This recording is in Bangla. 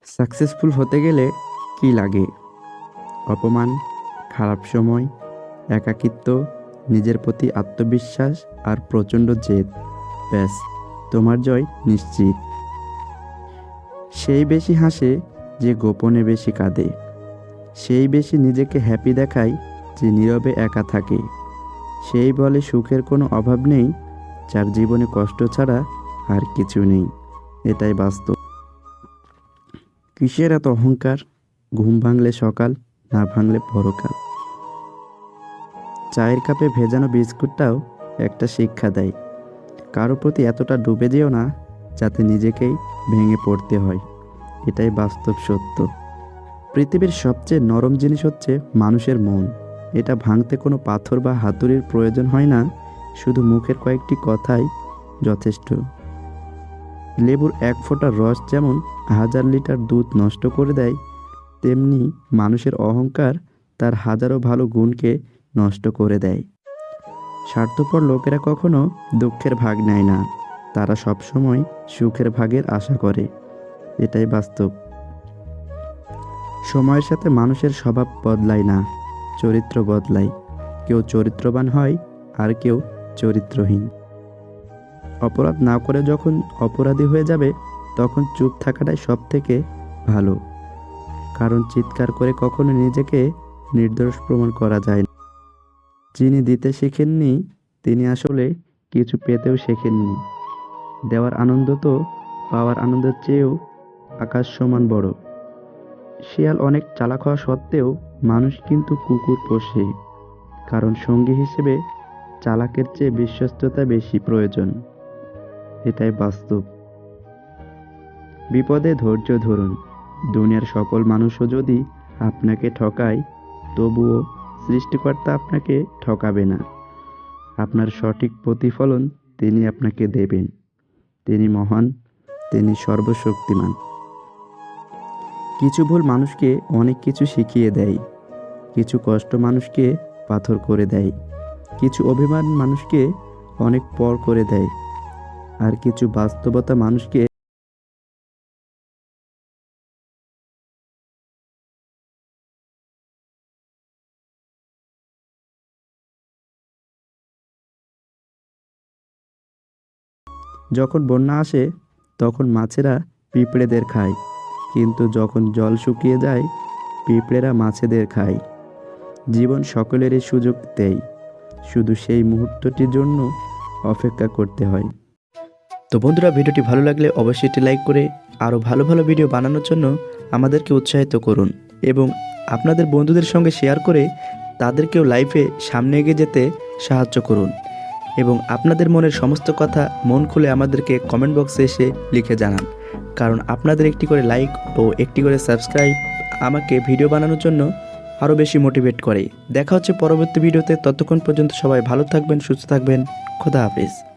সাকসেসফুল হতে গেলে কি লাগে? অপমান, খারাপ সময়, একাকিত্ব, নিজের প্রতি আত্মবিশ্বাস আর প্রচণ্ড জেদ। ব্যাস, তোমার জয় নিশ্চিত। সেই বেশি হাসে যে গোপনে বেশি কাঁদে। সেই বেশি নিজেকে হ্যাপি দেখায় যে নীরবে একা থাকে। সেই বলে সুখের কোনো অভাব নেই, যার জীবনে কষ্ট ছাড়া আর কিছু নেই। এটাই বাস্তব। কিসের এত অহংকার? ঘুম ভাঙলে সকাল, না ভাঙলে পরকাল। চায়ের কাপে ভেজানো বিস্কুটটাও একটা শিক্ষা দেয়। কারো প্রতি এতটা ডুবে যেও না যাতে নিজেকেই ভেঙে পড়তে হয়। এটাই বাস্তব সত্য। পৃথিবীর সবচেয়ে নরম জিনিস হচ্ছে মানুষের মন। এটা ভাঙতে কোনো পাথর বা হাতুড়ির প্রয়োজন হয় না, শুধু মুখের কয়েকটি কথাই যথেষ্ট। লেবুর এক ফোঁটা রস যেমন 1000 লিটার দুধ নষ্ট করে দেয়, তেমনি মানুষের অহংকার তার হাজারো ভালো গুণকে নষ্ট করে দেয়। স্বার্থপর লোকেরা কখনো দুঃখের ভাগ নেয় না, তারা সবসময় সুখের ভাগের আশা করে। এটাই বাস্তব। সময়ের সাথে মানুষের স্বভাব বদলায় না, চরিত্র বদলায়। কেউ চরিত্রবান হয় আর কেউ চরিত্রহীন। অপরাধ না করে যখন অপরাধী হয়ে যাবে, তখন চুপ থাকাটাই সব থেকে ভালো। কারণ চিৎকার করে কখনো নিজেকে নির্দোষ প্রমাণ করা যায় না। যিনি দিতে শেখেননি, তিনি আসলে কিছু পেতেও শেখেননি। দেওয়ার আনন্দ তো পাওয়ার আনন্দের চেয়েও আকাশ সমান বড়। শিয়াল অনেক চালাক হওয়া সত্ত্বেও মানুষ কিন্তু কুকুর পোষে, কারণ সঙ্গী হিসেবে চালাকের চেয়ে বিশ্বস্ততা বেশি প্রয়োজন। এটাই বাস্তব। বিপদে ধৈর্য ধরুন। দুনিয়ার সকল মানুষও যদি আপনাকে ঠকায়, তবুও সৃষ্টিকর্তা আপনাকে ঠকাবে না। আপনার সঠিক প্রতিফলন তিনি আপনাকে দেবেন। তিনি মহান, তিনি সর্বশক্তিমান। কিছু ভুল মানুষকে অনেক কিছু শিখিয়ে দেয়। কিছু কষ্ট মানুষকে পাথর করে দেয়। কিছু অভিমান মানুষকে অনেক পর করে দেয়। আর কিছু বাস্তবতা মানুষকে যখন বন্যা আসে, তখন মাছেরা পিঁপড়েদের খায়, কিন্তু যখন জল শুকিয়ে যায়, পিঁপড়েরা মাছেদের খায়। জীবন সকলেরই সুযোগ দেয়, শুধু সেই মুহূর্তটির জন্য অপেক্ষা করতে হয়। তো বন্ধুরা, ভিডিওটি ভালো লাগলে অবশ্যই একটি লাইক করে আরও ভালো ভালো ভিডিও বানানোর জন্য আমাদেরকে উৎসাহিত করুন, এবং আপনাদের বন্ধুদের সঙ্গে শেয়ার করে তাদেরকেও লাইফে সামনে এগিয়ে যেতে সাহায্য করুন। এবং আপনাদের মনের সমস্ত কথা মন খুলে আমাদেরকে কমেন্ট বক্সে এসে লিখে জানান, কারণ আপনাদের একটি করে লাইক ও একটি করে সাবস্ক্রাইব আমাকে ভিডিও বানানোর জন্য আরও বেশি মোটিভেট করে। দেখা হচ্ছে পরবর্তী ভিডিওতে। ততক্ষণ পর্যন্ত সবাই ভালো থাকবেন, সুস্থ থাকবেন। খোদা হাফেজ।